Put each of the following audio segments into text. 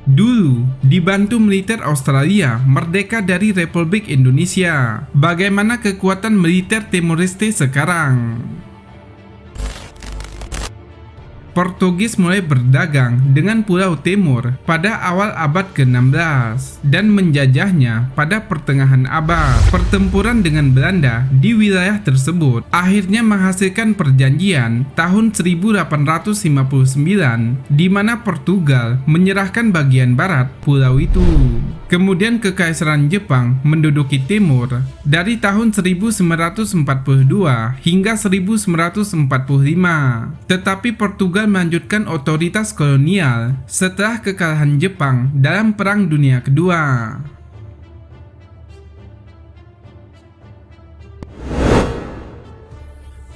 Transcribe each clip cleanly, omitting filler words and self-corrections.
Dulu, dibantu militer Australia merdeka dari Republik Indonesia. Bagaimana kekuatan militer Timor Leste sekarang? Portugis mulai berdagang dengan Pulau Timur pada awal abad ke-16 dan menjajahnya pada pertengahan abad. Pertempuran dengan Belanda di wilayah tersebut akhirnya menghasilkan perjanjian tahun 1859 di mana Portugal menyerahkan bagian barat pulau itu. Kemudian Kekaisaran Jepang menduduki timur dari tahun 1942 hingga 1945. Tetapi Portugal melanjutkan otoritas kolonial setelah kekalahan Jepang dalam Perang Dunia Kedua.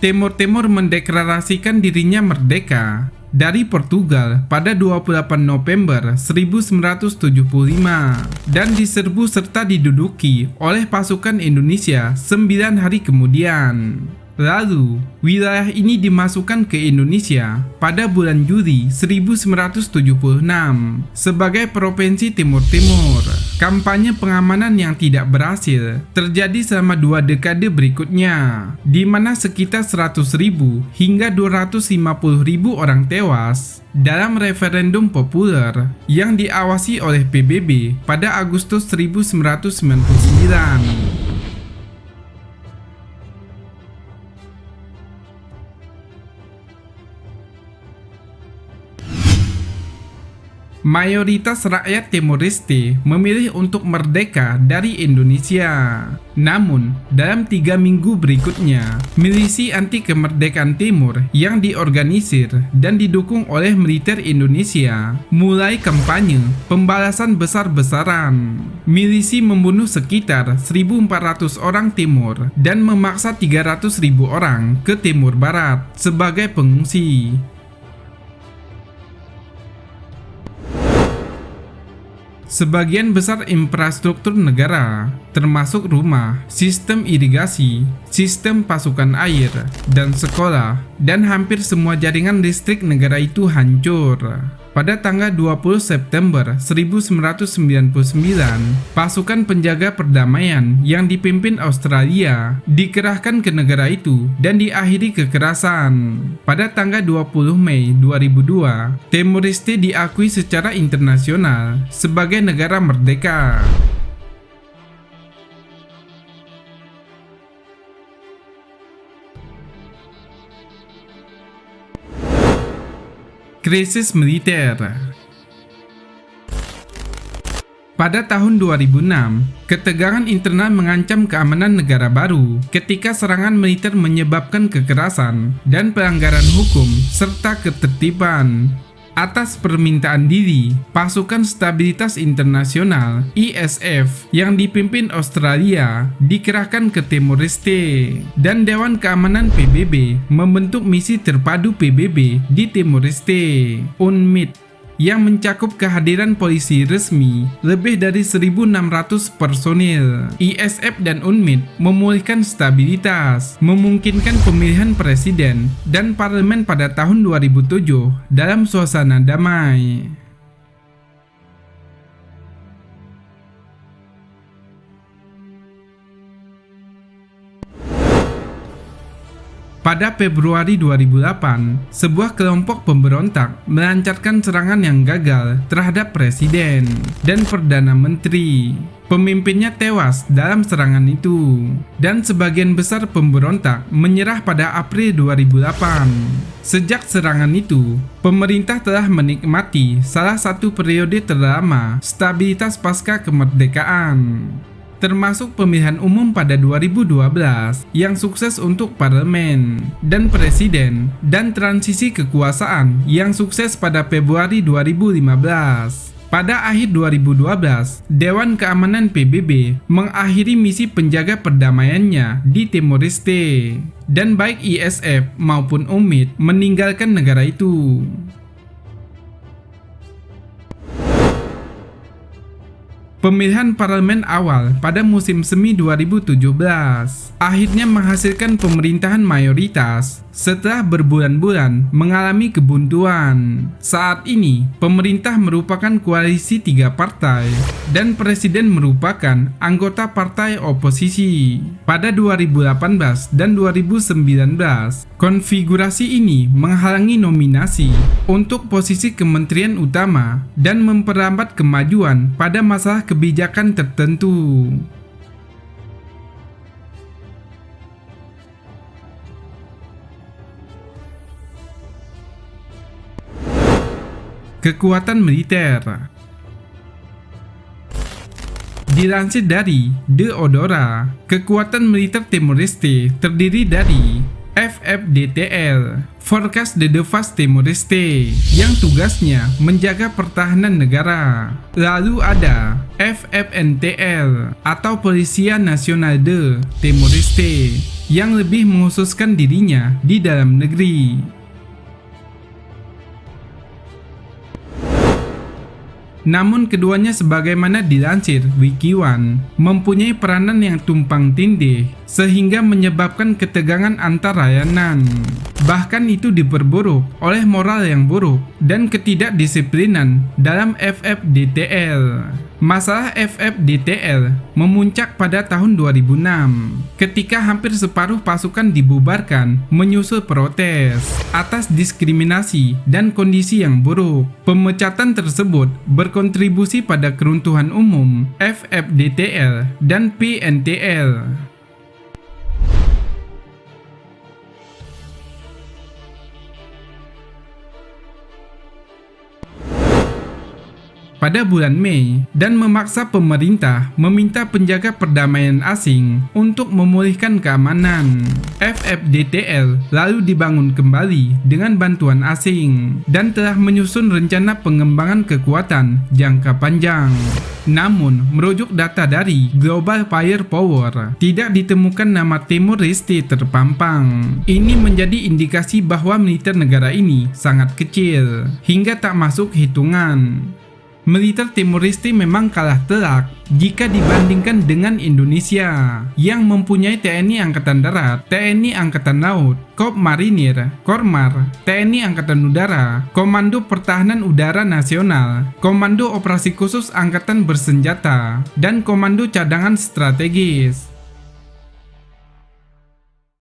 Timor Timur mendeklarasikan dirinya merdeka dari Portugal pada 28 November 1975 dan diserbu serta diduduki oleh pasukan Indonesia 9 hari kemudian. Lalu, wilayah ini dimasukkan ke Indonesia pada bulan Juli 1976 sebagai Provinsi Timur Timur. Kampanye pengamanan yang tidak berhasil terjadi selama 2 dekade berikutnya, di mana sekitar 100.000 hingga 250.000 orang tewas dalam referendum populer yang diawasi oleh PBB pada Agustus 1999. Mayoritas rakyat Timor Leste memilih untuk merdeka dari Indonesia. Namun, dalam 3 minggu berikutnya, milisi anti kemerdekaan Timur yang diorganisir dan didukung oleh militer Indonesia mulai kampanye pembalasan besar-besaran. Milisi membunuh sekitar 1.400 orang Timur dan memaksa 300.000 orang ke Timur Barat sebagai pengungsi. Sebagian besar infrastruktur negara, termasuk rumah, sistem irigasi, sistem pasukan air, dan sekolah, dan hampir semua jaringan listrik negara itu hancur. Pada tanggal 20 September 1999, pasukan penjaga perdamaian yang dipimpin Australia dikerahkan ke negara itu dan diakhiri kekerasan. Pada tanggal 20 Mei 2002, Timor Leste diakui secara internasional sebagai negara merdeka. Krisis militer. Pada tahun 2006, ketegangan internal mengancam keamanan negara baru ketika serangan militer menyebabkan kekerasan dan pelanggaran hukum serta ketertiban. Atas permintaan diri, Pasukan Stabilitas Internasional (ISF) yang dipimpin Australia dikerahkan ke Timor Leste, dan Dewan Keamanan PBB membentuk misi terpadu PBB di Timor Leste, UNMID, yang mencakup kehadiran polisi resmi lebih dari 1.600 personil. ISF dan UNMID memulihkan stabilitas, memungkinkan pemilihan presiden dan parlemen pada tahun 2007 dalam suasana damai. Pada Februari 2008, sebuah kelompok pemberontak melancarkan serangan yang gagal terhadap presiden dan perdana menteri. Pemimpinnya tewas dalam serangan itu, dan sebagian besar pemberontak menyerah pada April 2008. Sejak serangan itu, pemerintah telah menikmati salah satu periode terlama stabilitas pasca kemerdekaan, termasuk pemilihan umum pada 2012 yang sukses untuk parlemen dan presiden, dan transisi kekuasaan yang sukses pada Februari 2015. Pada akhir 2012, Dewan Keamanan PBB mengakhiri misi penjaga perdamaiannya di Timor Leste, dan baik ISF maupun UNMID meninggalkan negara itu. Pemilihan parlemen awal pada musim semi 2017 akhirnya menghasilkan pemerintahan mayoritas setelah berbulan-bulan mengalami kebuntuan. Saat ini, pemerintah merupakan koalisi 3 partai dan presiden merupakan anggota partai oposisi. Pada 2018 dan 2019, konfigurasi ini menghalangi nominasi untuk posisi kementerian utama dan memperlambat kemajuan pada masalah kebijakan tertentu. Kekuatan militer. Dilansir dari The Odora, kekuatan militer Timor Leste terdiri dari FFDTL, Forces de Défense Timor-Leste, yang tugasnya menjaga pertahanan negara. Lalu ada FFNTL atau Polisia Nasional de Timor-Leste, yang lebih menghususkan dirinya di dalam negeri. Namun keduanya sebagaimana dilansir Wikiwan mempunyai peranan yang tumpang tindih sehingga menyebabkan ketegangan antar layanan. Bahkan itu diperburuk oleh moral yang buruk dan ketidakdisiplinan dalam FFDTL. Masalah FFDTL memuncak pada tahun 2006 ketika hampir separuh pasukan dibubarkan menyusul protes atas diskriminasi dan kondisi yang buruk. Pemecatan tersebut berkontribusi pada keruntuhan umum FFDTL dan PNTL. Pada bulan Mei dan memaksa pemerintah meminta penjaga perdamaian asing untuk memulihkan keamanan. FFDTL lalu dibangun kembali dengan bantuan asing dan telah menyusun rencana pengembangan kekuatan jangka panjang. Namun, merujuk data dari Global Firepower, tidak ditemukan nama Timor Leste terpampang. Ini menjadi indikasi bahwa militer negara ini sangat kecil, hingga tak masuk hitungan. Militer Timor Leste memang kalah telak jika dibandingkan dengan Indonesia yang mempunyai TNI Angkatan Darat, TNI Angkatan Laut, Korps Marinir, Kormar, TNI Angkatan Udara, Komando Pertahanan Udara Nasional, Komando Operasi Khusus Angkatan Bersenjata, dan Komando Cadangan Strategis.